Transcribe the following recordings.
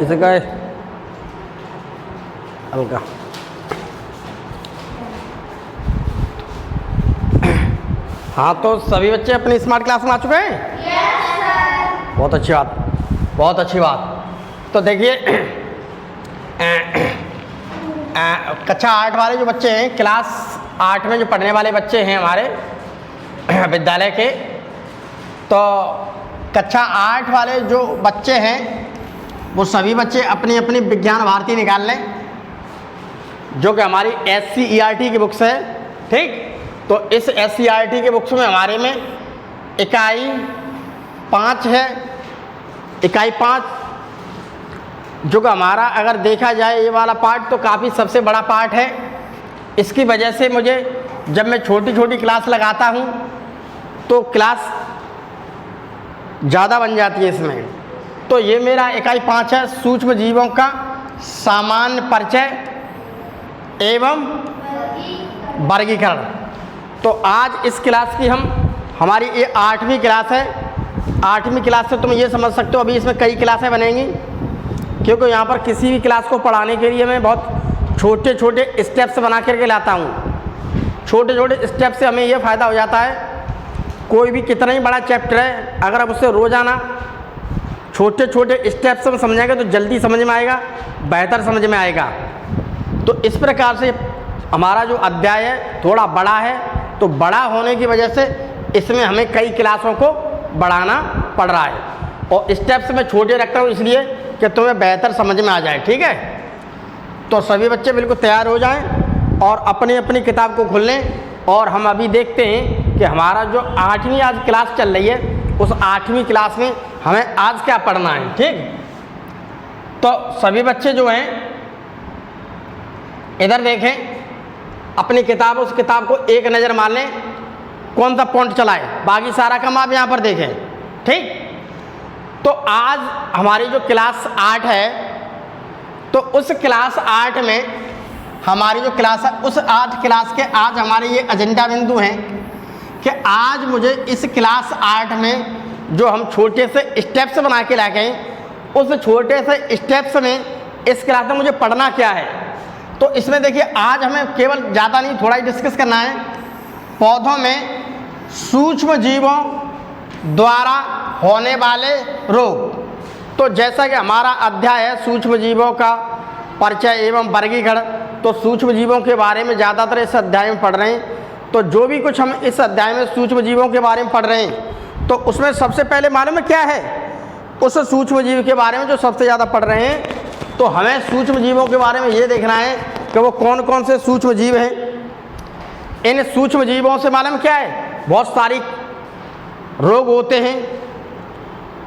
इसे कहे हल्का। हाँ, तो सभी बच्चे अपनी स्मार्ट क्लास में आ चुके हैं? Yes sir. बहुत अच्छी बात, बहुत अच्छी बात। तो देखिए कक्षा 8 वाले जो बच्चे हैं, क्लास 8 में जो पढ़ने वाले बच्चे हैं हमारे विद्यालय के, तो कक्षा 8 वाले जो बच्चे हैं वो सभी बच्चे अपनी अपनी विज्ञान भारती निकाल लें, जो कि हमारी SCERT की बुक्स है। ठीक, तो इस SCERT के बुक्स में हमारे में इकाई 5 है। इकाई 5 जो कि हमारा अगर देखा जाए ये वाला पार्ट तो काफ़ी सबसे बड़ा पार्ट है। इसकी वजह से मुझे जब मैं छोटी छोटी क्लास लगाता हूँ तो क्लास ज़्यादा बन जाती है इसमें। तो ये मेरा इकाई 5 है, सूक्ष्म जीवों का सामान्य परिचय एवं वर्गीकरण। तो आज इस क्लास की हमारी ये 8वीं क्लास है। 8वीं क्लास से तुम ये समझ सकते हो अभी इसमें कई क्लासें बनेंगी, क्योंकि यहाँ पर किसी भी क्लास को पढ़ाने के लिए मैं बहुत छोटे छोटे स्टेप्स बना करके लाता हूँ। छोटे छोटे स्टेप से हमें ये फ़ायदा हो जाता है, कोई भी कितना ही बड़ा चैप्टर है अगर आप उससे रोज़ाना छोटे छोटे स्टेप्स में समझेंगे तो जल्दी समझ में आएगा, बेहतर समझ में आएगा। तो इस प्रकार से हमारा जो अध्याय है थोड़ा बड़ा है, तो बड़ा होने की वजह से इसमें हमें कई क्लासों को बढ़ाना पड़ रहा है, और स्टेप्स मैं छोटे रखता हूँ इसलिए कि तुम्हें बेहतर समझ में आ जाए। ठीक है, तो सभी बच्चे बिल्कुल तैयार हो जाएं और अपनी अपनी किताब को खोल लें। और हम अभी देखते हैं कि हमारा जो 8वीं आज क्लास चल रही है, उस 8वीं क्लास में हमें आज क्या पढ़ना है। ठीक, तो सभी बच्चे जो हैं इधर देखें अपनी किताब, उस किताब को एक नज़र मार लें कौन सा पॉइंट चला है, बाकी सारा काम आप यहाँ पर देखें। ठीक, तो आज हमारी जो क्लास 8 है, तो उस क्लास 8 में हमारी जो क्लास है उस 8 क्लास के आज हमारे ये एजेंडा बिंदु हैं कि आज मुझे इस क्लास 8 में जो हम छोटे से स्टेप्स बना के लाए गए, उस छोटे से स्टेप्स में इस क्लास में मुझे पढ़ना क्या है। तो इसमें देखिए आज हमें केवल ज़्यादा नहीं थोड़ा ही डिस्कस करना है पौधों में सूक्ष्म जीवों द्वारा होने वाले रोग। तो जैसा कि हमारा अध्याय है सूक्ष्म जीवों का परिचय एवं वर्गीकरण, तो सूक्ष्म जीवों के बारे में ज़्यादातर इस अध्याय में पढ़ रहे हैं। तो जो भी कुछ हम इस अध्याय में सूक्ष्म जीवों के बारे में पढ़ रहे हैं, तो उसमें सबसे पहले मालूम है क्या है, उस सूक्ष्म जीव के बारे में जो सबसे ज़्यादा पढ़ रहे हैं। तो हमें सूक्ष्म जीवों के बारे में ये देखना है कि वो कौन कौन से सूक्ष्म जीव हैं। इन सूक्ष्म जीवों से मालूम क्या है, बहुत सारी रोग होते हैं।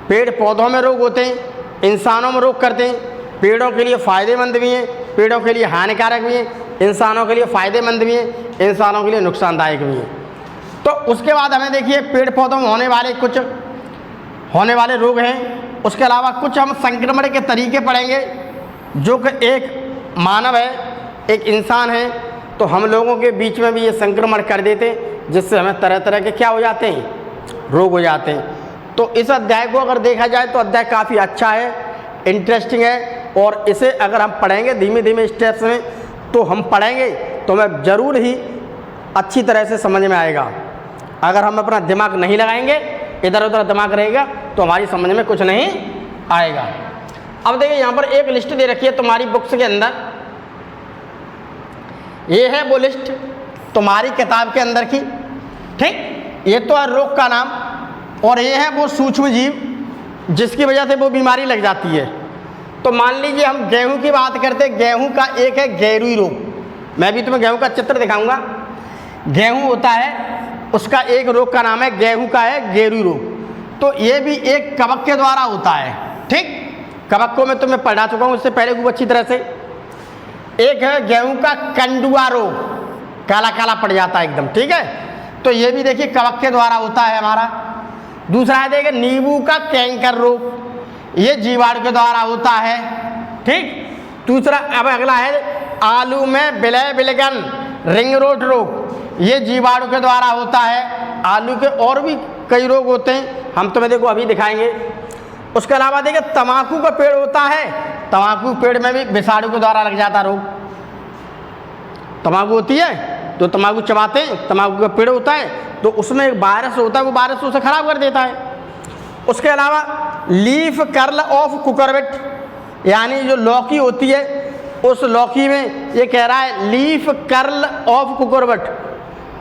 पेड़ पौधों में रोग होते हैं, इंसानों में रोग करते हैं। पेड़ों के लिए फ़ायदेमंद भी हैं, पेड़ों के लिए हानिकारक भी हैं, इंसानों के लिए फ़ायदेमंद भी हैं, इंसानों के लिए नुकसानदायक भी हैं। तो उसके बाद हमें देखिए पेड़ पौधों में होने वाले रोग हैं। उसके अलावा कुछ हम संक्रमण के तरीके पढ़ेंगे, जो कि एक मानव है, एक इंसान है, तो हम लोगों के बीच में भी ये संक्रमण कर देते हैं, जिससे हमें तरह तरह के क्या हो जाते हैं, रोग हो जाते हैं। तो इस अध्याय को अगर देखा जाए तो अध्याय काफ़ी अच्छा है, इंटरेस्टिंग है, और इसे अगर हम पढ़ेंगे धीमे धीमे स्टेप्स में, तो हम पढ़ेंगे तो हमें ज़रूर ही अच्छी तरह से समझ में आएगा। अगर हम अपना दिमाग नहीं लगाएंगे, इधर उधर दिमाग रहेगा, तो हमारी समझ में कुछ नहीं आएगा। अब देखिए यहाँ पर एक लिस्ट दे रखी है तुम्हारी बुक्स के अंदर, ये है वो लिस्ट तुम्हारी किताब के अंदर की। ठीक, ये तो है रोग का नाम, और ये है वो सूक्ष्म जीव जिसकी वजह से वो बीमारी लग जाती है। तो मान लीजिए हम गेहूं की बात करते हैं, गेहूं का एक है गेरुई रोग। मैं भी तुम्हें गेहूं का चित्र दिखाऊंगा। गेहूं होता है, उसका एक रोग का नाम है, गेहूं का है गेरुई रोग। तो ये भी एक कवक के द्वारा होता है। ठीक, कवक को मैं तुम्हें पढ़ा चुका हूँ इससे पहले खूब अच्छी तरह से। एक है गेहूं का कंडुआ रोग, काला काला पड़ जाता है एकदम। ठीक है, तो ये भी देखिए कवक के द्वारा होता है हमारा। दूसरा है देखिए नींबू का कैंकर रोग, ये जीवाणु के द्वारा होता है। ठीक, दूसरा अब अगला है आलू में विलय विलगन रिंग रोड रोग, ये जीवाणु के द्वारा होता है। आलू के और भी कई रोग होते हैं, हम तुम्हें देखो अभी दिखाएंगे। उसके अलावा देखिए तम्बाकू का पेड़ होता है, तम्बाकू पेड़ में भी विषाणु के द्वारा लग जाता रोग। तम्बाकू होती है तो तम्बाकू चबाते हैं, तम्बाकू का पेड़ होता है तो उसमें एक वायरस होता है, वो वायरस उसे खराब कर देता है। उसके अलावा लीफ कर्ल ऑफ कुकुरबिट, यानी जो लौकी होती है उस लौकी में ये कह रहा है लीफ कर्ल ऑफ कुकुरबिट,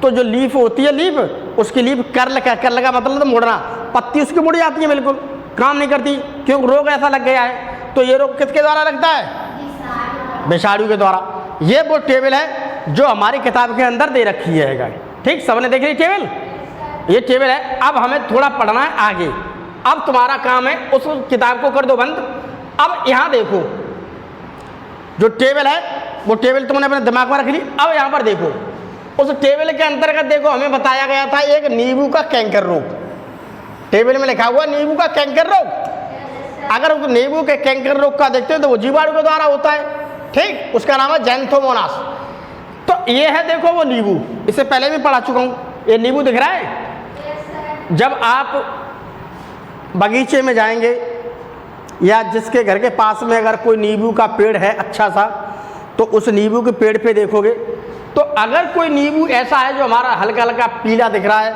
तो जो लीफ होती है लीफ, उसकी लीफ कर्ल का मतलब मुड़ना, पत्ती उसकी मुड़ जाती है, बिल्कुल काम नहीं करती, क्योंकि रोग ऐसा लग गया है। तो ये रोग किसके द्वारा लगता है? विषाणु के द्वारा। ये वो टेबल है जो हमारी किताब के अंदर दे रखी है। ठीक, सबने देख ली टेबल? ये टेबल है। अब हमें थोड़ा पढ़ना है आगे। अब तुम्हारा काम है उस किताब को कर दो बंद। अब यहाँ देखो जो टेबल है वो टेबल तुमने अपने दिमाग में रख ली। अब यहाँ पर देखो, उस टेबल के अंतर्गत देखो हमें बताया गया था एक नींबू का कैंकर रोग। टेबल में लिखा हुआ नींबू का कैंकर रोग। अगर उस नींबू के कैंकर रोग का देखते हैं तो वो जीवाणु के द्वारा होता है। ठीक, उसका नाम है जैंथोमोनास। तो ये है देखो वो नींबू, इससे पहले भी पढ़ा चुका हूँ। ये नींबू दिख रहा है? जब आप बगीचे में जाएंगे या जिसके घर के पास में अगर कोई नींबू का पेड़ है अच्छा सा, तो उस नींबू के पेड़ पे देखोगे तो अगर कोई नींबू ऐसा है जो हमारा हल्का हल्का पीला दिख रहा है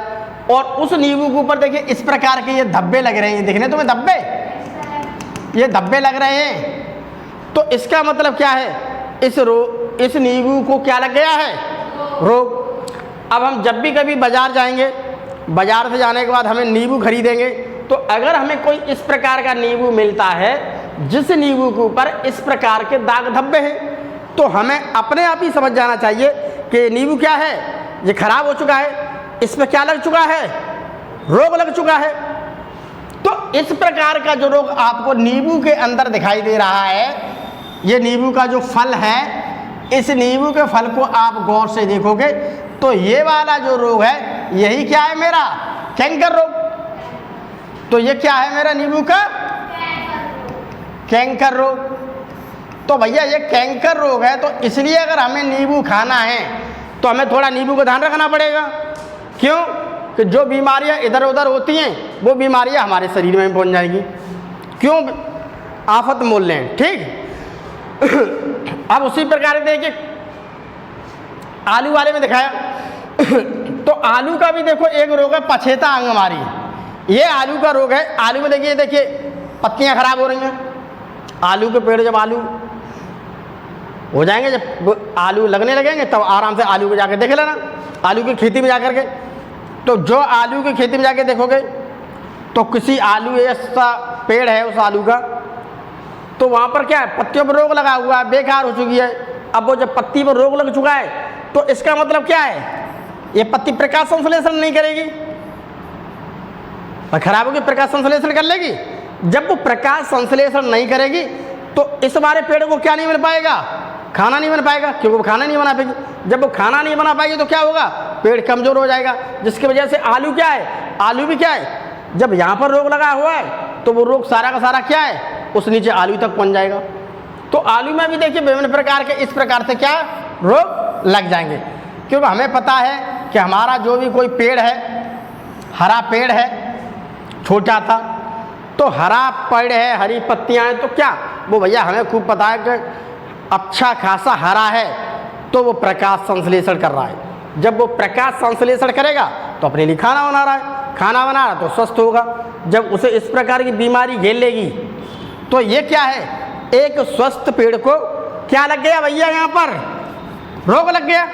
और उस नींबू के ऊपर देखिए इस प्रकार के ये धब्बे लग रहे हैं, दिखने तुम्हें धब्बे, ये धब्बे लग रहे हैं, तो इसका मतलब क्या है? इस नींबू को क्या लग गया है? रोग। अब हम जब भी कभी बाजार जाएंगे, बाजार से जाने के बाद हमें नींबू खरीदेंगे, तो अगर हमें कोई इस प्रकार का नींबू मिलता है जिस नींबू के ऊपर इस प्रकार के दाग धब्बे हैं, तो हमें अपने आप ही समझ जाना चाहिए कि नींबू क्या है? ये खराब हो चुका है, इसमें क्या लग चुका है? रोग लग चुका है। तो इस प्रकार का जो रोग आपको नींबू के अंदर दिखाई दे रहा है, ये नींबू का जो फल है, इस नींबू के फल को आप गौर से देखोगे तो ये वाला जो रोग है यही क्या है? मेरा कैंकर रोग। तो ये क्या है मेरा नींबू का? कैंकर रोग। तो भैया ये कैंकर रोग है, तो इसलिए अगर हमें नींबू खाना है तो हमें थोड़ा नींबू का ध्यान रखना पड़ेगा। क्यों? कि जो बीमारियां इधर उधर होती हैं वो बीमारियां हमारे शरीर में पहुंच जाएगी। क्यों? आफत मोल लें। ठीक। अब उसी प्रकार देखिए आलू वाले में दिखाया तो आलू का भी देखो एक रोग है पछेता अंगमारी। ये आलू का रोग है। आलू में देखिए पत्तियां खराब हो रही हैं। आलू के पेड़ जब आलू हो जाएंगे, जब आलू लगने लगेंगे तब आराम से आलू को जाकर देख लेना, आलू की खेती में जाकर के। तो जो आलू की खेती में जाके देखोगे तो किसी आलू ऐसा पेड़ है उस आलू का, तो वहाँ पर क्या है? पत्तियों पर रोग लगा हुआ है, बेकार हो चुकी है। अब वो जब पत्ती पर रोग लग चुका है तो इसका मतलब क्या है? ये पत्ती प्रकाश संश्लेषण नहीं करेगी, खराब होगी, प्रकाश संश्लेषण कर लेगी। जब वो प्रकाश संश्लेषण नहीं करेगी तो इस हमारे पेड़ को क्या नहीं मिल पाएगा? खाना नहीं बन पाएगा, क्योंकि वो खाना नहीं बना पाएगी। जब वो खाना नहीं बना पाएगी तो क्या होगा? पेड़ कमजोर हो जाएगा, जिसकी वजह से आलू क्या है? आलू भी क्या है? जब यहाँ पर रोग लगा हुआ है तो वो रोग सारा का सारा क्या है? उस नीचे आलू तक पहुँच जाएगा। तो आलू में भी देखिए विभिन्न प्रकार के इस प्रकार से क्या रोग लग जाएंगे, क्योंकि हमें पता है कि हमारा जो भी कोई पेड़ है, हरा पेड़ है, छोटा था, तो हरा पेड़ है, हरी पत्तियां हैं, तो क्या वो भैया हमें खूब पता है कि अच्छा खासा हरा है तो वो प्रकाश संश्लेषण कर रहा है। जब वो प्रकाश संश्लेषण करेगा तो अपने लिए खाना बना रहा है, खाना बना रहा है तो स्वस्थ होगा। जब उसे इस प्रकार की बीमारी घेर लेगी तो ये क्या है? एक स्वस्थ पेड़ को क्या लग गया भैया? यहाँ पर रोग लग गया।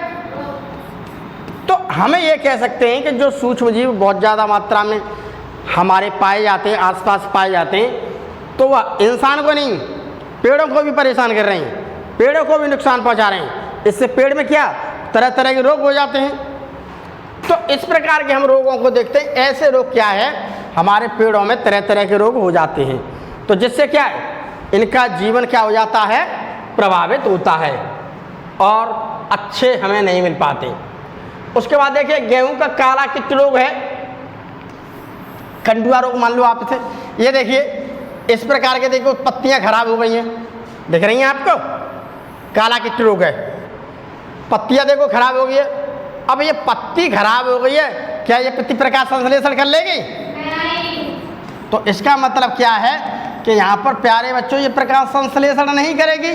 तो हमें ये कह सकते हैं कि जो सूक्ष्म जीव बहुत ज़्यादा मात्रा में हमारे पाए जाते हैं, आसपास पाए जाते हैं, तो वह इंसान को नहीं पेड़ों को भी परेशान कर रहे हैं, पेड़ों को भी नुकसान पहुंचा रहे हैं। इससे पेड़ में क्या तरह तरह के रोग हो जाते हैं। तो इस प्रकार के हम रोगों को देखते हैं। ऐसे रोग क्या है? हमारे पेड़ों में तरह तरह के रोग हो जाते हैं, तो जिससे क्या है? इनका जीवन क्या हो जाता है? प्रभावित होता है और अच्छे हमें नहीं मिल पाते। उसके बाद देखिए गेहूं का काला कीट रोग है, कंडुआ रोग मान लो आप इसे। ये देखिए इस प्रकार के देखो पत्तियां खराब हो गई हैं, दिख रही हैं आपको? काला कीट रोग है, पत्तियां देखो खराब हो गई है। अब ये पत्ती खराब हो गई है, क्या ये पत्ती प्रकाश संश्लेषण कर लेगी? नहीं। तो इसका मतलब क्या है कि यहाँ पर प्यारे बच्चों ये प्रकाश संश्लेषण नहीं करेगी।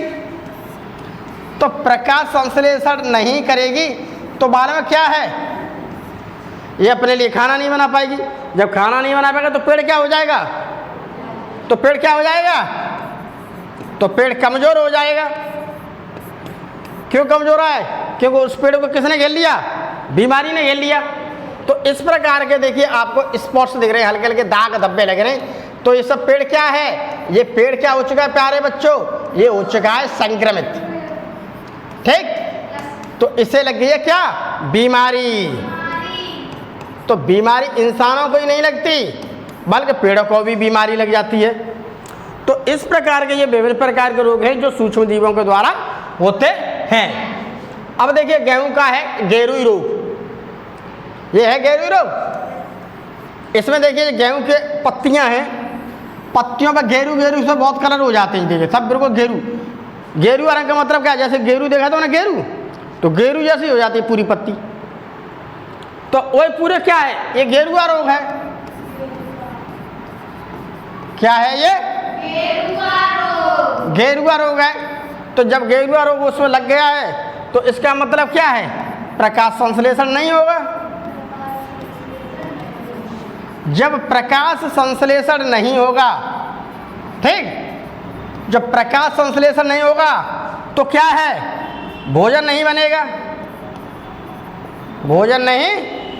तो प्रकाश संश्लेषण नहीं करेगी तो बाद में क्या है, ये अपने लिए खाना नहीं बना पाएगी। जब खाना नहीं बना पाएगा तो पेड़ क्या हो जाएगा, तो पेड़ क्या हो जाएगा, तो पेड़ कमज़ोर हो जाएगा। क्यों कमज़ोर है, क्योंकि उस पेड़ को किसने घेर लिया, बीमारी ने घेर लिया। तो इस प्रकार के देखिए आपको स्पॉट्स दिख रहे हैं, हल्के हल्के दाग धब्बे लग रहे हैं। तो ये सब पेड़ क्या है, ये पेड़ क्या हो चुका है प्यारे बच्चों, ये हो चुका है संक्रमित। ठीक, तो इसे लग गई है क्या, बीमारी। तो बीमारी इंसानों को ही नहीं लगती बल्कि पेड़ों को भी बीमारी लग जाती है। तो इस प्रकार के ये विभिन्न प्रकार के रोग हैं जो सूक्ष्म जीवों के द्वारा होते हैं। अब देखिए गेहूं का है गेरुई रोग, ये है गेरुई रोग। इसमें देखिए गेहूं के पत्तियां हैं, पत्तियों पर गेरू गेरू से बहुत कलर हो जाते हैं। देखिए सब बिल्कुल गेरू, गेरुआ रंग का मतलब क्या है, जैसे गेरू देखा था ना गेरू, तो गेरू जैसी हो जाती है पूरी पत्ती। तो वही पूरे क्या है, ये गेरुआ रोग है। क्या है ये, गेरुआ रोग है। तो जब गेरुआ रोग उसमें लग गया है तो इसका मतलब क्या है, प्रकाश संश्लेषण नहीं होगा। जब प्रकाश संश्लेषण नहीं होगा, ठीक, जब प्रकाश संश्लेषण नहीं होगा तो क्या है, भोजन नहीं बनेगा, भोजन नहीं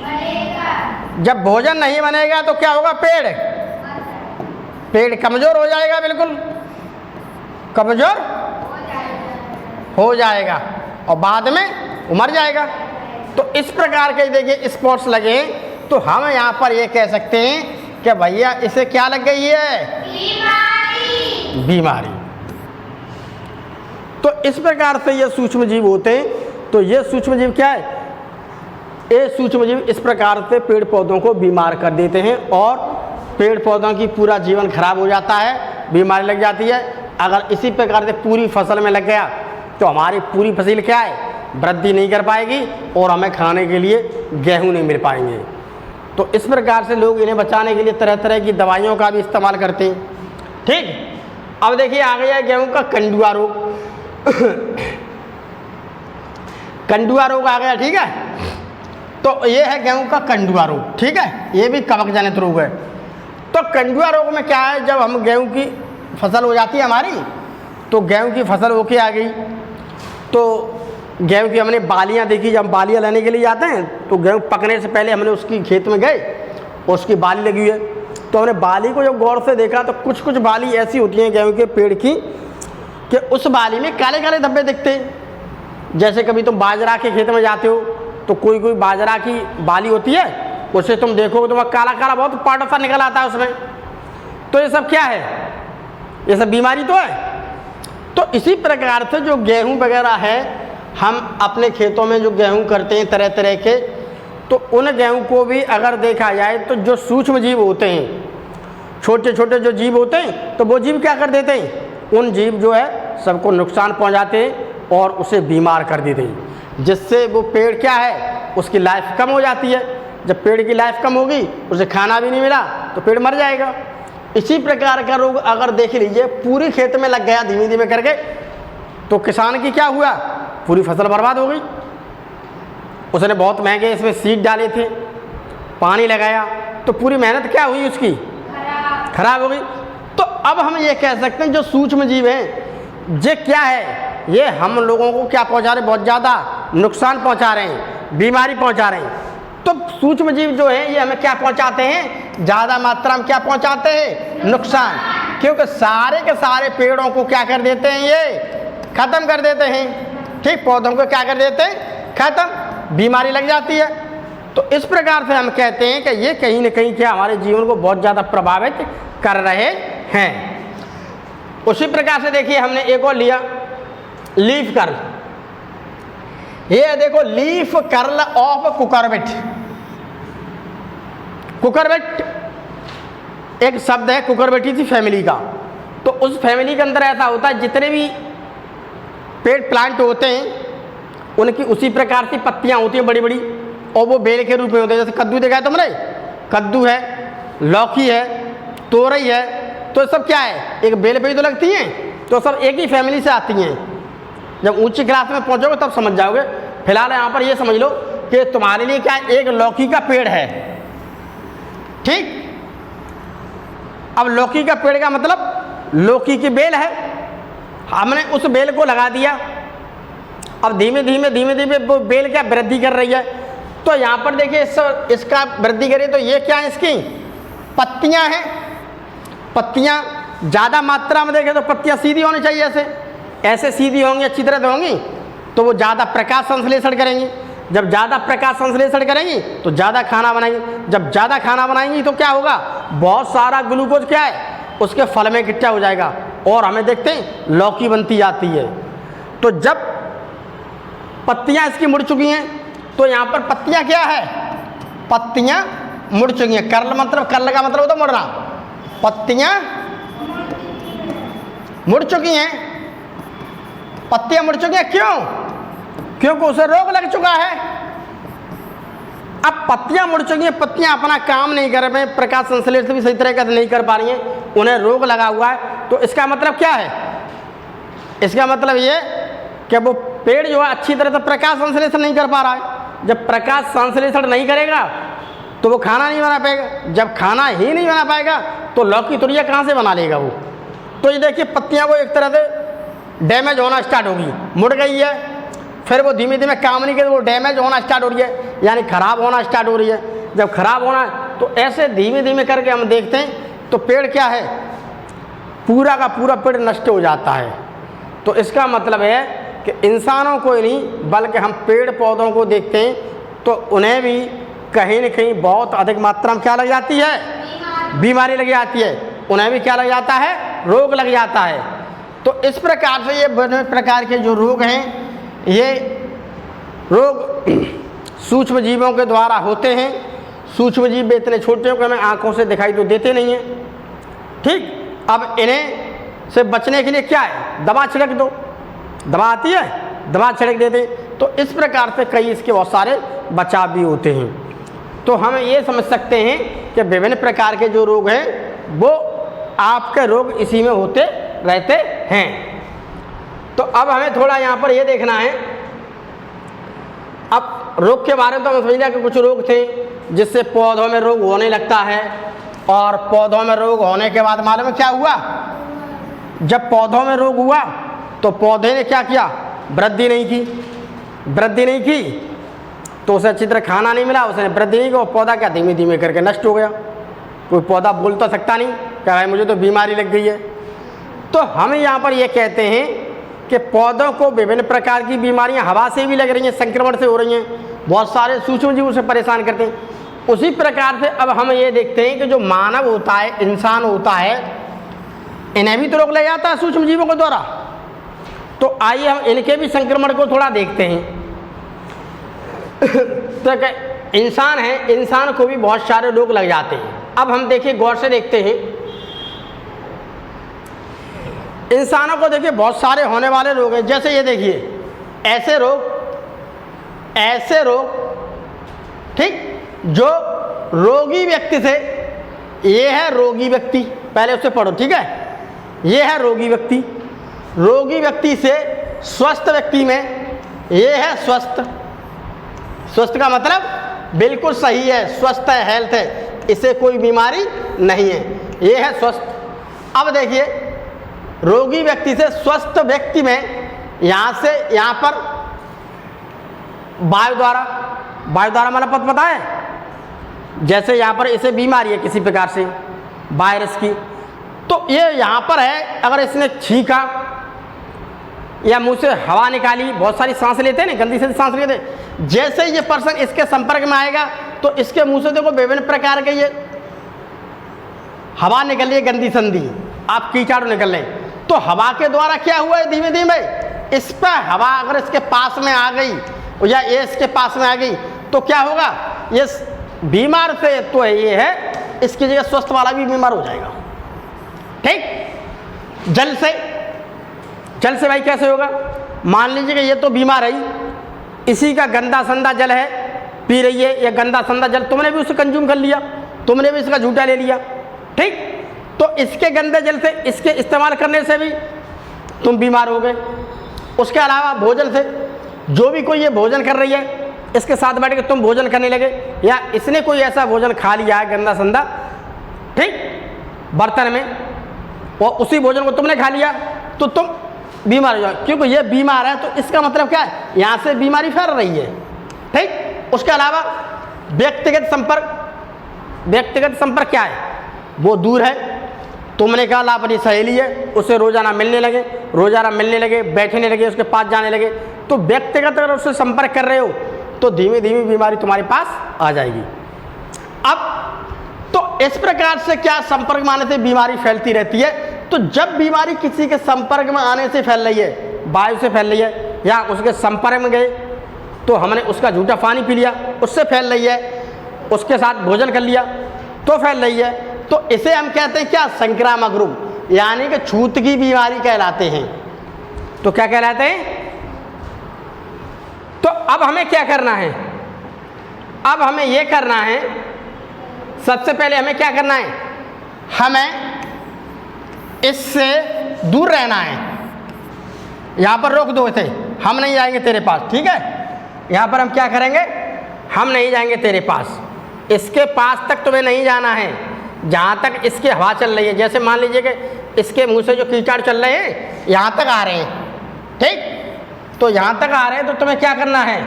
बनेगा। जब भोजन नहीं बनेगा तो क्या होगा, पेड़ कमजोर हो जाएगा, बिल्कुल कमजोर हो जाएगा और बाद में मर जाएगा। तो इस प्रकार के देखिए स्पॉट्स लगे, तो हम यहाँ पर ये कह सकते हैं कि भैया इसे क्या लग गई है, बीमारी। तो इस प्रकार से ये सूक्ष्म जीव होते हैं। तो ये सूक्ष्म जीव क्या है, ये सूक्ष्म जीव इस प्रकार से पेड़ पौधों को बीमार कर देते हैं और पेड़ पौधों की पूरा जीवन खराब हो जाता है, बीमारी लग जाती है। अगर इसी प्रकार से पूरी फसल में लग गया तो हमारी पूरी फसल क्या है, वृद्धि नहीं कर पाएगी और हमें खाने के लिए गेहूं नहीं मिल पाएंगे। तो इस प्रकार से लोग इन्हें बचाने के लिए तरह तरह की दवाइयों का भी इस्तेमाल करते हैं। ठीक, अब देखिए आ गया गेहूं का कंडुआ रोग। कंडुआ रोग आ गया, ठीक है। तो ये है गेहूं का कंडुआ रोग, ठीक है, ये भी कवक जनित रोग है। तो कंडुआ रोग में क्या है, जब हम गेहूं की फसल हो जाती है हमारी, तो गेहूं की फसल होके आ गई, तो गेहूं की हमने बालियां देखी, जब हम बालियां लेने के लिए जाते हैं तो गेहूं पकने से पहले हमने उसकी खेत में गए और उसकी बाली लगी हुई है, तो हमने बाली को जब गौर से देखा तो कुछ कुछ बाली ऐसी होती हैं गेहूं के पेड़ की कि उस बाली में काले काले धब्बे दिखते हैं। जैसे कभी तुम बाजरा के खेत में जाते हो तो कोई कोई बाजरा की बाली होती है, उसे तुम देखोगे तो काला काला बहुत पाउडर सा निकल आता है उसमें। तो ये सब क्या है, ये सब बीमारी तो है। तो इसी प्रकार से जो गेहूं वगैरह है, हम अपने खेतों में जो गेहूं करते हैं तरह तरह के, तो उन गेहूं को भी अगर देखा जाए तो जो सूक्ष्म जीव होते हैं, छोटे छोटे जो जीव होते हैं, तो वो जीव क्या कर देते हैं, उन जीव जो है सबको नुकसान पहुंचाते हैं और उसे बीमार कर देते हैं, जिससे वो पेड़ क्या है, उसकी लाइफ कम हो जाती है। जब पेड़ की लाइफ कम होगी, उसे खाना भी नहीं मिला तो पेड़ मर जाएगा। इसी प्रकार का रोग अगर देख लीजिए पूरी खेत में लग गया धीमे धीमे करके, तो किसान की क्या हुआ, पूरी फसल बर्बाद हो गई। उसने बहुत महंगे इसमें सीड डाले थे, पानी लगाया, तो पूरी मेहनत क्या हुई उसकी, खराब हो गई। तो अब हम ये कह सकते हैं जो सूक्ष्म जीव हैं, ये क्या है, ये हम लोगों को क्या पहुंचा रहे, बहुत ज़्यादा नुकसान पहुंचा रहे हैं, बीमारी पहुंचा रहे हैं। तो सूक्ष्म जीव जो है ये हमें क्या पहुंचाते हैं, ज़्यादा मात्रा में क्या पहुंचाते हैं, नुकसान। क्योंकि सारे के सारे पेड़ों को क्या कर देते हैं, ये ख़त्म कर देते हैं। ठीक, पौधों को क्या कर देते हैं, ख़त्म, बीमारी लग जाती है। तो इस प्रकार से हम कहते हैं कि ये कहीं ना कहीं क्या हमारे जीवन को बहुत ज़्यादा प्रभावित कर रहे हैं। उसी प्रकार से देखिए हमने एक और लिया लीफ कर्ल। ये देखो leaf curl of cucurbit. Cucurbit एक शब्द है कुकुरबिटेसी फैमिली का। तो उस फैमिली के अंदर ऐसा होता है जितने भी पेड़ प्लांट होते हैं उनकी उसी प्रकार की पत्तियां होती हैं बड़ी बड़ी, और वो बेल के रूप में होते हैं। जैसे कद्दू देखा है तुमने, कद्दू है, लौकी है, तोरई है, तो सब क्या है, एक बेल पे ही तो लगती हैं, तो सब एक ही फैमिली से आती हैं। जब ऊंची क्लास में पहुंचोगे तब समझ जाओगे। फिलहाल यहाँ पर ये समझ लो कि तुम्हारे लिए क्या है, एक लौकी का पेड़ है, ठीक। अब लौकी का पेड़ का मतलब लौकी की बेल है, हमने उस बेल को लगा दिया। अब धीमे धीमे वो बेल क्या वृद्धि कर रही है। तो यहाँ पर देखिए इसका वृद्धि करिए तो ये क्या है, इसकी पत्तियाँ हैं। पत्तियाँ ज़्यादा मात्रा में देखें तो पत्तियाँ सीधी होनी चाहिए, ऐसे सीधी होंगी, अच्छी तरह से होंगी, तो वो ज़्यादा प्रकाश संश्लेषण करेंगी। जब ज़्यादा प्रकाश संश्लेषण करेंगी तो ज़्यादा खाना बनाएंगी। जब ज़्यादा खाना बनाएंगी तो क्या होगा, बहुत सारा ग्लूकोज क्या है उसके फल में इकट्ठा हो जाएगा और हमें देखते हैं लौकी बनती जाती है। तो जब पत्तियाँ इसकी मुड़ चुकी हैं तो यहाँ पर पत्तियाँ क्या है, पत्तियाँ मुड़ चुकी हैं। कर्ल का मतलब होता है मुड़ना। पत्तियाँ मुड़ चुकी हैं, पत्तियाँ मुड़ चुकी हैं, क्यों? क्योंकि उसे रोग लग चुका है। अब पत्तियाँ मुड़ चुकी हैं, पत्तियाँ अपना काम नहीं कर रही हैं, प्रकाश संश्लेषण भी सही तरीके से नहीं कर पा रही हैं, उन्हें रोग लगा हुआ है। तो इसका मतलब क्या है, इसका मतलब ये कि वो पेड़ जो है अच्छी तरह से प्रकाश संश्लेषण नहीं कर पा रहा है। जब प्रकाश संश्लेषण नहीं करेगा तो वो खाना नहीं बना पाएगा। जब खाना ही नहीं बना पाएगा तो लौकी तुरिया कहाँ से बना लेगा वो। तो ये देखिए पत्तियाँ वो एक तरह से डैमेज होना स्टार्ट होगी, मुड़ गई है, फिर वो धीमे धीमे काम नहीं करे, वो डैमेज होना स्टार्ट हो रही है, यानी ख़राब होना स्टार्ट हो रही है। जब ख़राब होना है तो ऐसे धीमे धीमे करके हम देखते हैं तो पेड़ क्या है, पूरा का पूरा पेड़ नष्ट हो जाता है। तो इसका मतलब है कि इंसानों को ही नहीं बल्कि हम पेड़ पौधों को देखते हैं तो उन्हें भी कहीं न कहीं बहुत अधिक मात्रा में क्या लग जाती है, बीमारी लग जाती है, उन्हें भी क्या लग जाता है, रोग लग जाता है। तो इस प्रकार से ये विभिन्न प्रकार के जो रोग हैं, ये रोग सूक्ष्म जीवों के द्वारा होते हैं। सूक्ष्म जीव इतने छोटे होकर हमें आँखों से दिखाई तो देते नहीं हैं, ठीक। अब इन्हें से बचने के लिए क्या है, दवा छिड़क दो, दवा आती है, दवा छिड़क देते। तो इस प्रकार से कई इसके बहुत सारे बचाव भी होते हैं। तो हम ये समझ सकते हैं कि विभिन्न प्रकार के जो रोग हैं वो आपके रोग इसी में होते रहते हैं। तो अब हमें थोड़ा यहाँ पर ये देखना है, अब रोग के बारे में तो हम समझ लिया कि कुछ रोग थे जिससे पौधों में रोग होने लगता है, और पौधों में रोग होने के बाद मालूम है क्या हुआ, जब पौधों में रोग हुआ तो पौधे ने क्या किया, वृद्धि नहीं की तो उसे अच्छी तरह खाना नहीं मिला, उसने वृद्धि नहीं की, वो पौधा क्या धीमे धीमे करके नष्ट हो गया। कोई पौधा बोल तो सकता नहीं क्या भाई मुझे तो बीमारी लग गई है। तो हम यहाँ पर ये कहते हैं कि पौधों को विभिन्न प्रकार की बीमारियाँ हवा से भी लग रही हैं, संक्रमण से हो रही हैं, बहुत सारे सूक्ष्म जीव उसे परेशान करते हैं। उसी प्रकार से अब हम ये देखते हैं कि जो मानव होता है, इंसान होता है, इन्हें भी तो रोग लग जाता है सूक्ष्म जीवों के द्वारा। तो आइए हम इनके भी संक्रमण को थोड़ा देखते हैं। तो इंसान है, इंसान को भी बहुत सारे रोग लग जाते हैं। अब हम देखिए गौर से देखते हैं, इंसानों को देखिए बहुत सारे होने वाले रोग हैं। जैसे ये देखिए ऐसे रोग ठीक, जो रोगी व्यक्ति से, ये है रोगी व्यक्ति, पहले उससे पढ़ो ठीक है, ये है रोगी व्यक्ति। रोगी व्यक्ति से स्वस्थ व्यक्ति में ये है स्वस्थ। स्वस्थ का मतलब बिल्कुल सही है, स्वस्थ है, हेल्थ है, इसे कोई बीमारी नहीं है, ये है स्वस्थ। अब देखिए रोगी व्यक्ति से स्वस्थ व्यक्ति में यहाँ से यहाँ पर वायु द्वारा मतलब पता है, जैसे यहाँ पर इसे बीमारी है किसी प्रकार से वायरस की, तो ये यहाँ पर है, अगर इसने छींका या मुंह से हवा निकाली, बहुत सारी सांस लेते हैं ना, गंदी से सांस लेते हैं, जैसे ये पर्सन इसके संपर्क में आएगा तो इसके मुंह से देखो विभिन्न प्रकार के ये हवा निकल रही है, गंदी संदी, आप कीटाणु निकल रहे हैं। तो हवा के द्वारा क्या हुआ है, धीमे धीमे इस पर हवा अगर इसके पास में आ गई या ये इसके पास में आ गई तो क्या होगा, ये बीमार से तो ये है, इसकी जगह स्वस्थ वाला भी बीमार हो जाएगा। ठीक, जल से भाई कैसे होगा, मान लीजिए कि ये तो बीमार है, इसी का गंदा संदा जल है, पी रही है, ये गंदा संदा जल तुमने भी उसे कंज्यूम कर लिया, तुमने भी इसका झूठा ले लिया। ठीक, तो इसके गंदे जल से, इसके इस्तेमाल करने से भी तुम बीमार हो गए। उसके अलावा भोजन से, जो भी कोई ये भोजन कर रही है, इसके साथ बैठ के तुम भोजन करने लगे, या इसने कोई ऐसा भोजन खा लिया है गंदा संदा, ठीक, बर्तन में, और उसी भोजन को तुमने खा लिया, तो तुम बीमार हो जाओ। क्योंकि ये बीमार है तो इसका मतलब क्या है, यहाँ से बीमारी फैल रही है, ठीक। उसके अलावा व्यक्तिगत संपर्क क्या है, वो दूर है। तुमने कहा ला अपनी सहेली है, उससे रोज़ाना मिलने लगे, बैठने लगे, उसके पास जाने लगे, तो व्यक्तिगत अगर उससे संपर्क कर रहे हो तो धीमे धीमे बीमारी तुम्हारे पास आ जाएगी। अब तो इस प्रकार से क्या संपर्क में आने से बीमारी फैलती रहती है। तो जब बीमारी किसी के संपर्क में आने से फैल रही है, वायु से फैल रही है, या उसके संपर्क में गए तो हमने उसका झूठा पानी पी लिया, उससे फैल रही है, उसके साथ भोजन कर लिया तो फैल रही है, तो इसे हम कहते हैं क्या, संक्रामक रोग, यानी कि छूत की बीमारी कहलाते हैं। तो क्या कहलाते हैं। तो अब हमें क्या करना है, अब हमें यह करना है, सबसे पहले हमें क्या करना है, हमें इससे दूर रहना है। यहां पर रोक दो इसे, हम नहीं जाएंगे तेरे पास, ठीक है। यहां पर हम क्या करेंगे, हम नहीं जाएंगे तेरे पास, इसके पास तक तुम्हें नहीं जाना है जहां तक इसकी हवा चल रही है। जैसे मान लीजिए कि इसके मुंह से जो कीटाणु चल रहे हैं यहां तक आ रहे हैं, ठीक, तो यहां तक आ रहे हैं, तो तुम्हें क्या करना है,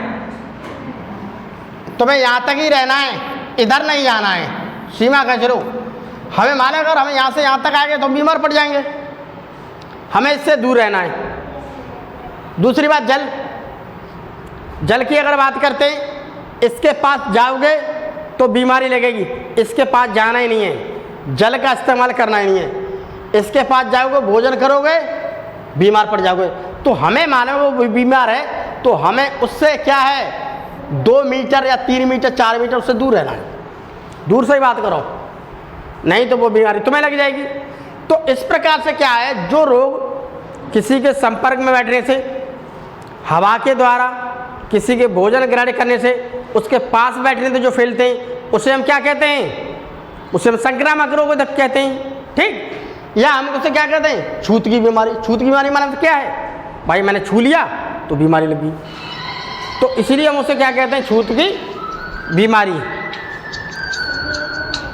तुम्हें यहां तक ही रहना है, इधर नहीं जाना है, सीमा खींच लो। हमें माने अगर हम यहां से यहां तक आ गए तो बीमार पड़ जाएंगे, हमें इससे दूर रहना है। दूसरी बात, जल की अगर बात करते हैं, इसके पास जाओगे तो बीमारी लगेगी, इसके पास जाना ही नहीं है, जल का इस्तेमाल करना ही नहीं है। इसके पास जाओगे, भोजन करोगे, बीमार पड़ जाओगे। तो हमें माने वो बीमार है तो हमें उससे क्या है, 2 मीटर या 3 मीटर 4 मीटर उससे दूर रहना है, दूर से ही बात करो, नहीं तो वो बीमारी तुम्हें लग जाएगी। तो इस प्रकार से क्या है, जो रोग किसी के संपर्क में बैठने से, हवा के द्वारा, किसी के भोजन ग्रहण करने से, उसके पास बैठने से जो फैलते हैं, उसे हम क्या कहते हैं, उसे हम संक्रामक रोग कहते हैं, ठीक। या हम उसे क्या कहते हैं, छूत की बीमारी। छूत की बीमारी माने तो क्या है भाई, मैंने छू लिया तो बीमारी लगी, तो इसीलिए हम उसे क्या कहते हैं, छूत की बीमारी।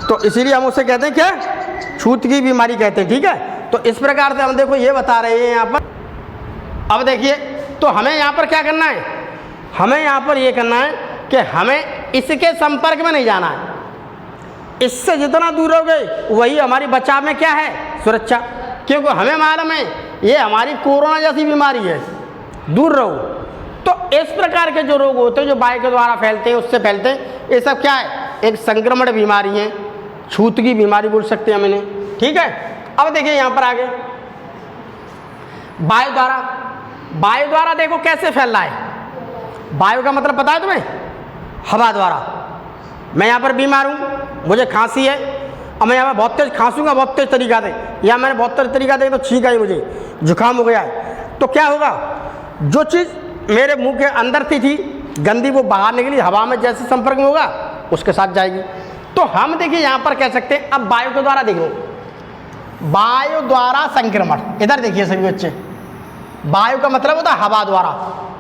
तो इसीलिए हम उसे कहते हैं क्या, छूत की बीमारी कहते हैं, ठीक है। तो इस प्रकार से हम देखो ये बता रहे हैं यहाँ पर। अब देखिए, तो हमें यहाँ पर क्या करना है, हमें यहाँ पर ये करना है कि हमें इसके संपर्क में नहीं जाना है। इससे जितना दूर हो गए वही हमारी बचाव में क्या है, सुरक्षा। क्योंकि हमें मालूम है ये हमारी कोरोना जैसी बीमारी है, दूर रहो। तो इस प्रकार के जो रोग होते हैं, जो वायु के द्वारा फैलते हैं, उससे फैलते हैं, ये सब क्या है, एक संक्रमण बीमारी है, छूत की बीमारी बोल सकते हैं हम इन्हें, ठीक है। अब देखिए यहाँ पर आगे, वायु द्वारा, वायु द्वारा देखो कैसे फैल रहा है। वायु का मतलब पता है तुम्हें, हवा द्वारा। मैं यहाँ पर बीमार हूँ, मुझे खांसी है, और मैं यहाँ पर बहुत तेज खांसूंगा, बहुत तेज तरीका से, या मैंने बहुत तेज तरीका से तो छींक आई, मुझे जुकाम हो गया है, तो क्या होगा, जो चीज़ मेरे मुंह के अंदर थी गंदी, वो बाहर निकली, हवा में जैसे संपर्क में होगा उसके साथ जाएगी। तो हम देखिए यहाँ पर कह सकते हैं, अब वायु के द्वारा देख लो, वायु द्वारा संक्रमण। इधर देखिए सभी बच्चे, वायु का मतलब होता है हवा द्वारा,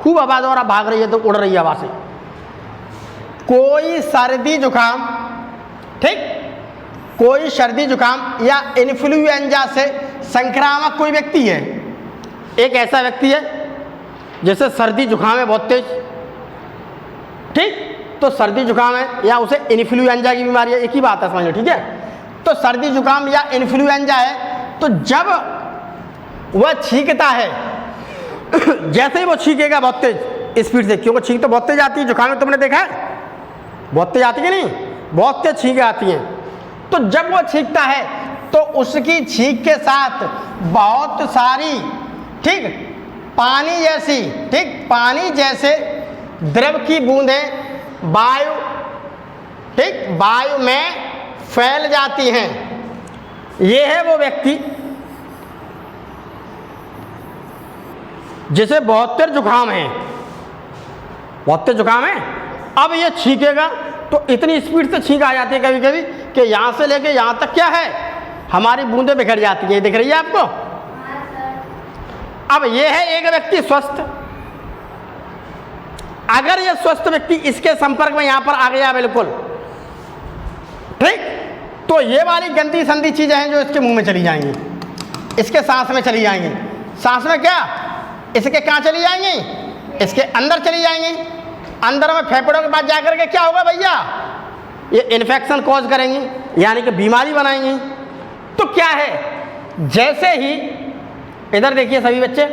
खूब हवा द्वारा भाग रही है तो उड़ रही है हवा से। कोई सर्दी जुकाम, ठीक, कोई सर्दी जुकाम या इन्फ्लुएंजा से संक्रामक कोई व्यक्ति है, एक ऐसा व्यक्ति है जैसे सर्दी जुकाम है बहुत तेज, ठीक, तो सर्दी जुकाम है या उसे इन्फ्लुएंजा की बीमारी है, एक ही बात है, समझ लो, ठीक है। तो सर्दी जुकाम या इन्फ्लुएंजा है, तो जब वह छींकता है जैसे ही वो छींकेगा बहुत तेज स्पीड से, क्योंकि छींक तो बहुत तेज आती है, जुकाम में तुमने देखा है बहुत तेज आती है नहीं, बहुत तेज छींकें आती हैं। तो जब वो छींकता है तो उसकी छींक के साथ बहुत सारी, ठीक, पानी जैसी, ठीक, पानी जैसे द्रव की बूंदें वायु, ठीक, वायु में फैल जाती हैं। ये है वो व्यक्ति जिसे बहुत तेज जुकाम है, बहुत तेज जुकाम है। अब ये छींकेगा तो इतनी स्पीड से छींक आ जाती है कभी कभी कि यहाँ से लेके यहाँ तक क्या है, हमारी बूंदें बिखर जाती हैं, दिख रही है आपको। हाँ सर। अब ये है एक व्यक्ति स्वस्थ, अगर ये स्वस्थ व्यक्ति इसके संपर्क में यहां पर आ गया बिल्कुल, ठीक, तो ये वाली गंदी संदी चीजें हैं जो इसके मुंह में चली जाएंगी, इसके सांस में चली जाएंगी। सांस में क्या, इसके कहाँ चली जाएंगी, इसके अंदर चली जाएंगी। अंदर में फेफड़ों के पास जाकर के क्या होगा भैया, ये इन्फेक्शन कॉज करेंगी, यानी कि बीमारी बनाएंगी। तो क्या है, जैसे ही इधर देखिए सभी बच्चे,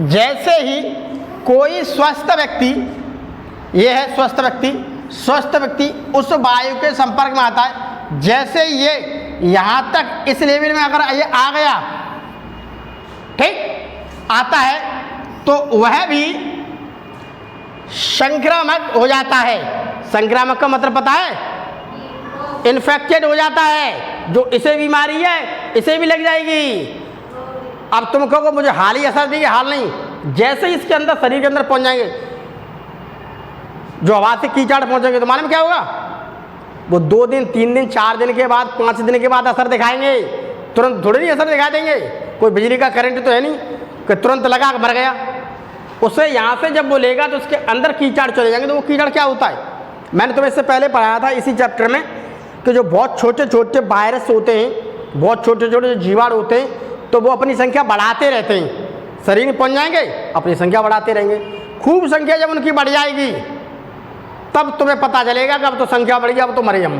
जैसे ही कोई स्वस्थ व्यक्ति, ये है स्वस्थ व्यक्ति, स्वस्थ व्यक्ति उस वायु के संपर्क में आता है, जैसे ये यहां तक इस लेवल में अगर ये आ गया, ठीक, आता है, तो वह भी संक्रामक हो जाता है। संक्रामक का मतलब पता है, इन्फेक्टेड हो जाता है। जो इसे बीमारी है इसे भी लग जाएगी। अब तुम कहोगे मुझे हाल ही असर देगी, हाल नहीं, जैसे ही इसके अंदर शरीर के अंदर पहुंच जाएंगे, जो हवा से कीचड़ पहुंचेंगे, तो मालूम क्या होगा, वो 2 दिन 3 दिन 4 दिन के बाद 5 दिन के बाद असर दिखाएंगे। तुरंत थोड़ी नहीं असर दिखा देंगे, कोई बिजली का करंट तो है नहीं कि तुरंत लगा मर गया। उससे यहाँ से जब वो लेगा तो उसके अंदर कीचड़ चले जाएंगे। तो वो कीचड़ क्या होता है, मैंने तुम्हें इससे पहले पढ़ाया था इसी चैप्टर में, कि जो बहुत छोटे छोटे वायरस होते हैं, बहुत छोटे छोटे जो जीवाणु होते हैं, तो वो अपनी संख्या बढ़ाते रहते हैं। शरीर में पहुंच जाएंगे, अपनी संख्या बढ़ाते रहेंगे। खूब संख्या जब उनकी बढ़ जाएगी, तब तुम्हें पता चलेगा कि अब तो संख्या बढ़ गई, अब तो मरे हम।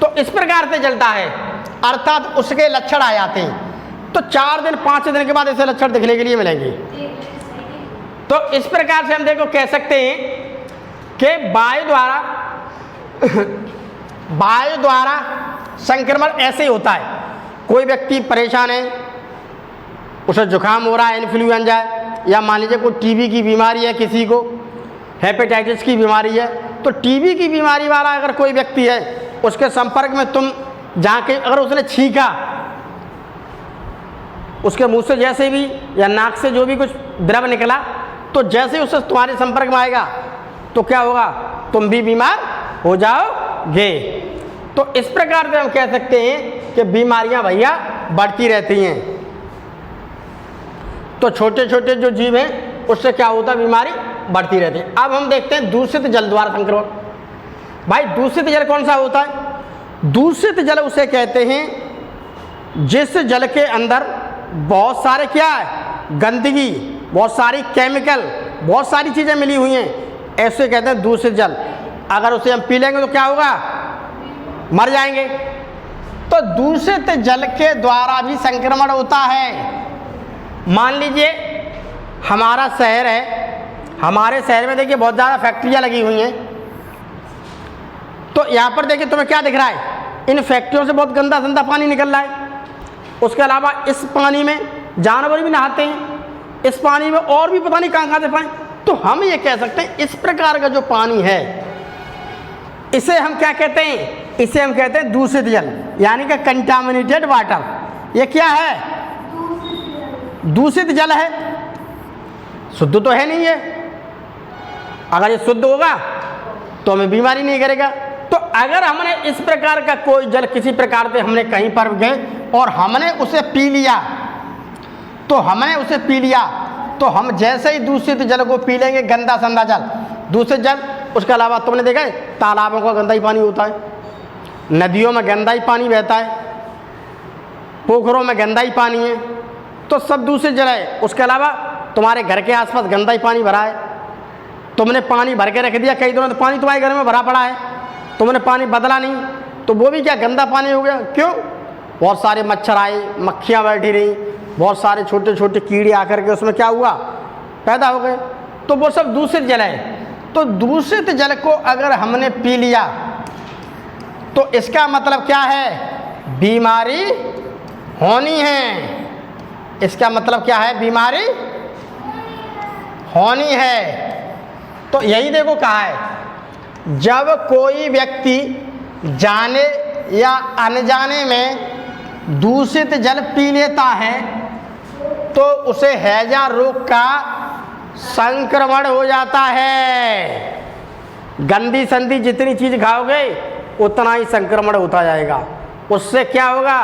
तो इस प्रकार से जलता है, अर्थात उसके लक्षण आ जाते हैं। तो 4 दिन 5 दिन के बाद ऐसे लक्षण दिखने के लिए मिलेंगे। तो इस प्रकार से हम देखो कह सकते हैं कि वायु द्वारा संक्रमण ऐसे ही होता है। कोई व्यक्ति परेशान है, उसे जुकाम हो रहा है, इन्फ्लुएंजा है, या मान लीजिए कोई टीबी की बीमारी है, किसी को हेपेटाइटिस की बीमारी है, तो टीबी की बीमारी वाला अगर कोई व्यक्ति है, उसके संपर्क में तुम जाके अगर उसने छींका, उसके मुंह से जैसे भी या नाक से जो भी कुछ द्रव निकला, तो जैसे ही उससे तुम्हारे संपर्क में आएगा तो क्या होगा, तुम भी बीमार हो जाओगे। तो इस प्रकार से हम कह सकते हैं कि बीमारियां भैया बढ़ती रहती हैं। तो छोटे छोटे जो जीव हैं उससे क्या होता है, बीमारी बढ़ती रहती है। अब हम देखते हैं दूषित जल द्वारा संक्रमण। भाई दूषित जल कौन सा होता है, दूषित जल उसे कहते हैं जिस जल के अंदर बहुत सारे क्या है, गंदगी, बहुत सारी केमिकल, बहुत सारी चीज़ें मिली हुई हैं, ऐसे कहते हैं दूषित जल। अगर उसे हम पी लेंगे तो क्या होगा, मर जाएंगे। तो दूषित जल के द्वारा भी संक्रमण होता है। मान लीजिए हमारा शहर है, हमारे शहर में देखिए बहुत ज़्यादा फैक्ट्रियाँ लगी हुई हैं। तो यहाँ पर देखिए तुम्हें क्या दिख रहा है, इन फैक्ट्रियों से बहुत गंदा गंदा पानी निकल रहा है। उसके अलावा इस पानी में जानवर भी नहाते हैं, इस पानी में और भी पता नहीं कहाँ से पाए। तो हम ये कह सकते हैं इस प्रकार का जो पानी है, इसे हम क्या कहते हैं, इसे हम कहते हैं दूषित जल, यानी कि कंटामिनेटेड वाटर। ये क्या है, दूषित जल है, शुद्ध तो है नहीं है। अगर ये शुद्ध होगा तो हमें बीमारी नहीं करेगा। तो अगर हमने इस प्रकार का कोई जल किसी प्रकार से हमने कहीं पर गए और हमने उसे पी लिया, तो हमने उसे पी लिया, तो हम जैसे ही दूषित जल को पी लेंगे, गंदा संदा जल, दूषित जल, उसके अलावा तुमने देखा है तालाबों का गंदा ही पानी होता है, नदियों में गंदा ही पानी बहता है, पोखरों में गंदा ही पानी है, तो सब दूषित जल है। उसके अलावा तुम्हारे घर के आसपास गंदा ही पानी भरा है, तुमने पानी भर के रख दिया कई दिनों, तो पानी तुम्हारे घर में भरा पड़ा है, तुमने पानी बदला नहीं, तो वो भी क्या गंदा पानी हो गया। क्यों, बहुत सारे मच्छर आए, मक्खियाँ बैठी रहीं, बहुत सारे छोटे छोटे कीड़े आकर के उसमें क्या हुआ, पैदा हो गए, तो वो सब दूषित जल है। तो दूषित जल को अगर हमने पी लिया तो इसका मतलब क्या है, बीमारी होनी है। इसका मतलब क्या है, बीमारी होनी है। तो यही देखो कहा है, जब कोई व्यक्ति जाने या अनजाने में दूषित जल पी लेता है तो उसे हैजा रोग का संक्रमण हो जाता है। गंदी संदी जितनी चीज़ खाओगे उतना ही संक्रमण होता जाएगा, उससे क्या होगा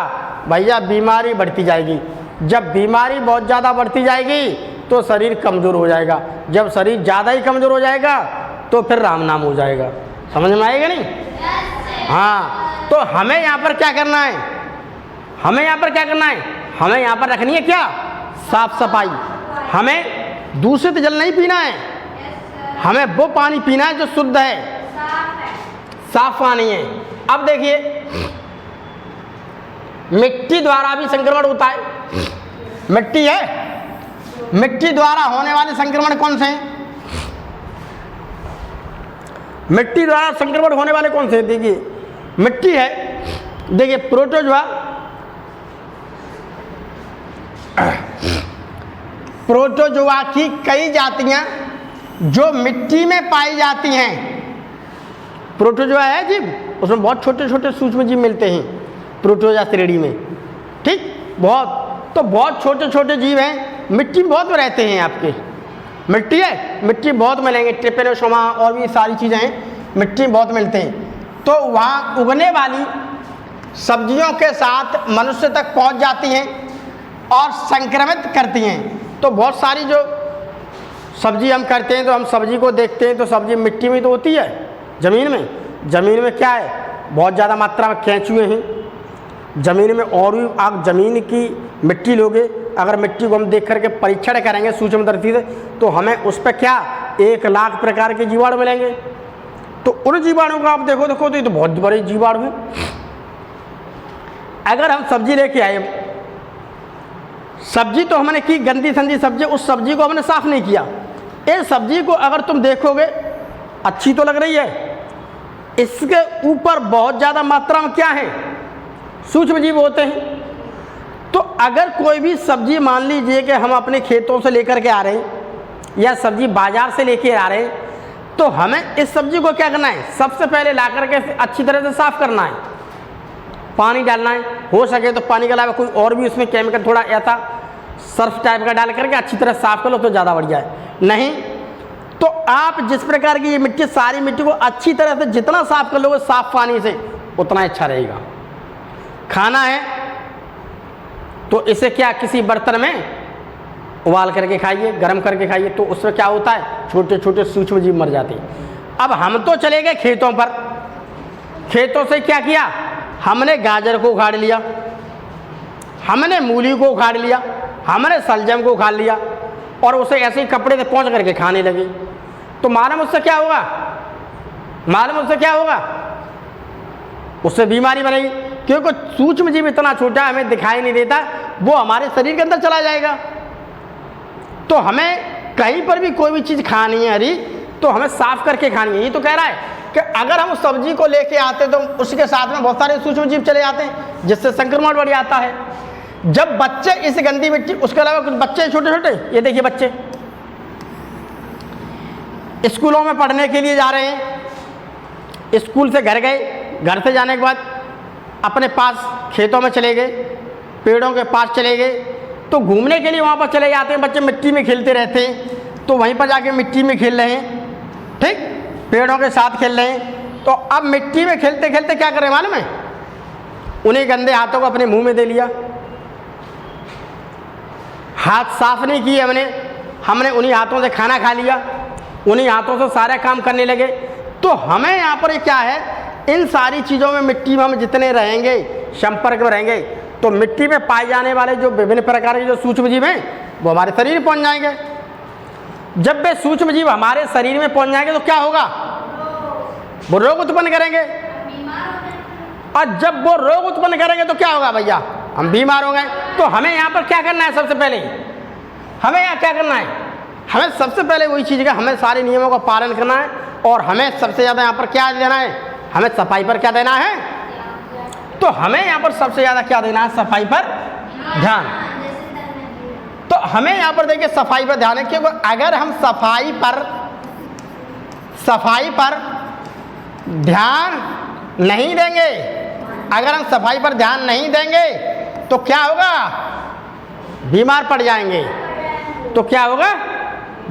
भैया, बीमारी बढ़ती जाएगी। जब बीमारी बहुत ज़्यादा बढ़ती जाएगी तो शरीर कमज़ोर हो जाएगा। जब शरीर ज़्यादा ही कमज़ोर हो जाएगा तो फिर राम नाम हो जाएगा। समझ में आएगा नहीं? हाँ, तो हमें यहाँ पर क्या करना है? हमें यहाँ पर क्या करना है? हमें यहाँ पर रखनी है क्या? साफ सफाई। हमें दूषित जल नहीं पीना है, हमें वो पानी पीना है जो शुद्ध है, साफ पानी है। अब देखिए, मिट्टी द्वारा भी संक्रमण होता है। मिट्टी है, मिट्टी द्वारा होने वाले संक्रमण कौन से हैं? मिट्टी द्वारा संक्रमण होने वाले कौन से हैं? देखिए, मिट्टी है, देखिए प्रोटोजोआ, प्रोटोजोआ की कई जातियां जो मिट्टी में पाई जाती हैं। प्रोटोजोआ है जीव, उसमें बहुत छोटे छोटे सूक्ष्म जीव मिलते हैं प्रोटोजोआ श्रेणी में, ठीक, बहुत। तो बहुत छोटे छोटे जीव हैं, मिट्टी में बहुत रहते हैं। आपके मिट्टी है, मिट्टी बहुत मिलेंगे, ट्रिपेनोसोमा और भी सारी चीज़ें हैं, मिट्टी में बहुत मिलते हैं। तो वहाँ उगने वाली सब्जियों के साथ मनुष्य तक पहुँच जाती हैं और संक्रमित करती हैं। तो बहुत सारी जो सब्जी हम करते हैं, तो हम सब्जी को देखते हैं तो सब्जी मिट्टी में तो होती है, ज़मीन में। ज़मीन में क्या है, बहुत ज़्यादा मात्रा में केंचुए हैं ज़मीन में। और भी आप ज़मीन की मिट्टी लोगे, अगर मिट्टी को हम देख करके परीक्षण करेंगे सूक्ष्मदर्शी से, तो हमें उस पर क्या 1 लाख प्रकार के जीवाणु मिलेंगे। तो उन जीवाणु को आप देखो तो ये तो बहुत बड़े जीवाणु हैं। अगर हम सब्जी लेके आए, सब्जी तो हमने की गंदी संदी सब्जी, उस सब्जी को हमने साफ नहीं किया। इस सब्जी को अगर तुम देखोगे अच्छी तो लग रही है, इसके ऊपर बहुत ज़्यादा मात्रा में क्या है, सूक्ष्म जीव होते हैं। तो अगर कोई भी सब्जी, मान लीजिए कि हम अपने खेतों से लेकर के आ रहे हैं या सब्जी बाजार से लेके आ रहे हैं, तो हमें इस सब्जी को क्या करना है, सबसे पहले ला करके अच्छी तरह से साफ़ करना है, पानी डालना है। हो सके तो पानी के अलावा कोई और भी उसमें केमिकल थोड़ा ऐसा सर्फ टाइप का डाल करके अच्छी तरह साफ़ कर लो तो ज़्यादा बढ़िया है। नहीं तो आप जिस प्रकार की ये मिट्टी, सारी मिट्टी को अच्छी तरह से जितना साफ़ कर लोगे साफ़ पानी से, उतना अच्छा रहेगा। खाना है तो इसे क्या किसी बर्तन में उबाल करके खाइए, गर्म करके खाइए, तो उसमें क्या होता है, छोटे छोटे सूक्ष्म जीव मर जाते हैं। अब हम तो चले गए खेतों पर, खेतों से क्या किया, हमने गाजर को उखाड़ लिया, हमने मूली को उखाड़ लिया, हमने सलजम को उखाड़ लिया और उसे ऐसे ही कपड़े से पोंछ करके खाने लगे। तो मालूम उससे क्या होगा, मालूम उससे क्या होगा, उससे बीमारी बनेगी। क्योंकि सूक्ष्म जीव इतना छोटा हमें दिखाई नहीं देता, वो हमारे शरीर के अंदर चला जाएगा। तो हमें कहीं पर भी कोई भी चीज़ खानी है हरी, तो हमें साफ करके खानी है। ये तो कह रहा है कि अगर हम उस सब्जी को लेके आते तो उसके साथ में बहुत सारे सूक्ष्म जीव चले जाते हैं, जिससे संक्रमण बढ़ जाता है। जब बच्चे इस गंदी मिट्टी, उसके अलावा कुछ बच्चे छोटे छोटे, ये देखिए बच्चे स्कूलों में पढ़ने के लिए जा रहे हैं, स्कूल से घर गए, घर से जाने के बाद अपने पास खेतों में चले गए, पेड़ों के पास चले गए, तो घूमने के लिए वहाँ पर चले जाते हैं। बच्चे मिट्टी में खेलते रहते हैं, तो वहीं पर जाके मिट्टी में खेल रहे हैं, ठीक, पेड़ों के साथ खेल रहे हैं। तो अब मिट्टी में खेलते खेलते क्या कर रहे हैं मालूम है, उन्हीं गंदे हाथों को अपने मुंह में दे लिया, हाथ साफ नहीं किए हमने उन्हीं हाथों से खाना खा लिया, उन्हीं हाथों से सारे काम करने लगे। तो हमें यहाँ पर क्या है, इन सारी चीज़ों में, मिट्टी में हम जितने रहेंगे, संपर्क में रहेंगे, तो मिट्टी में पाए जाने वाले जो विभिन्न प्रकार के जो सूक्ष्म जीव हैं वो हमारे शरीर में पहुँच जाएंगे। जब वे सूक्ष्म जीव हमारे शरीर में पहुँच जाएंगे तो क्या होगा, वो रोग उत्पन्न करेंगे। और जब वो रोग उत्पन्न करेंगे तो क्या होगा भैया, हम बीमार हो गए। तो हमें यहाँ पर क्या करना है, सबसे पहले हमें यहाँ क्या करना है, हमें सबसे पहले वही चीज़ का, हमें सारे नियमों का पालन करना है। और हमें सबसे ज़्यादा यहाँ पर क्या देना है, हमें सफाई पर क्या देना है। तो हमें यहाँ पर सबसे ज़्यादा क्या देना है, सफाई पर ध्यान। तो हमें यहाँ पर देखिए सफाई पर ध्यान है, क्योंकि अगर हम सफाई पर ध्यान नहीं देंगे, अगर हम सफाई पर ध्यान नहीं देंगे तो क्या होगा, बीमार पड़ जाएंगे। तो क्या होगा,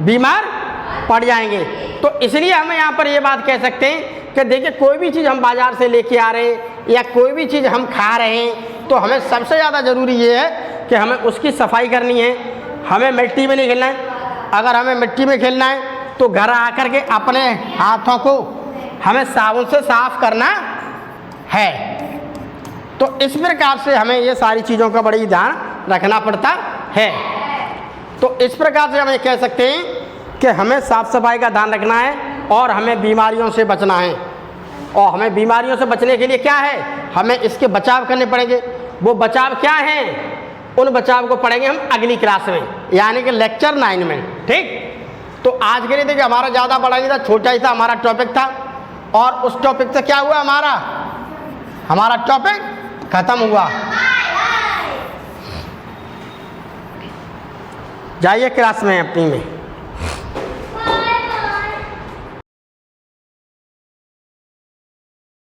बीमार पड़ जाएंगे। तो इसलिए हमें यहाँ पर ये बात कह सकते हैं कि देखिए कोई भी चीज़ हम बाज़ार से लेके आ रहे हैं या कोई भी चीज़ हम खा रहे हैं तो हमें सबसे ज़्यादा ज़रूरी ये है कि हमें उसकी सफाई करनी है। हमें मिट्टी में नहीं खेलना है। अगर हमें मिट्टी में खेलना है तो घर आकर के अपने हाथों को हमें साबुन से साफ करना है। तो इस प्रकार से हमें ये सारी चीज़ों का बड़ी ध्यान रखना पड़ता है। तो इस प्रकार से हमें कह सकते हैं कि हमें साफ सफाई का ध्यान रखना है और हमें बीमारियों से बचना है। और हमें बीमारियों से बचने के लिए क्या है, हमें इसके बचाव करने पड़ेंगे। वो बचाव क्या हैं, उन बचाव को पढ़ेंगे हम अगली क्लास में, यानी कि लेक्चर 9 में। ठीक, तो आज के लिए देखिए हमारा ज़्यादा बड़ा नहीं था, छोटा ही था हमारा टॉपिक था। और उस टॉपिक से क्या हुआ, हमारा टॉपिक खत्म हुआ। जाइए क्लास में अपनी में।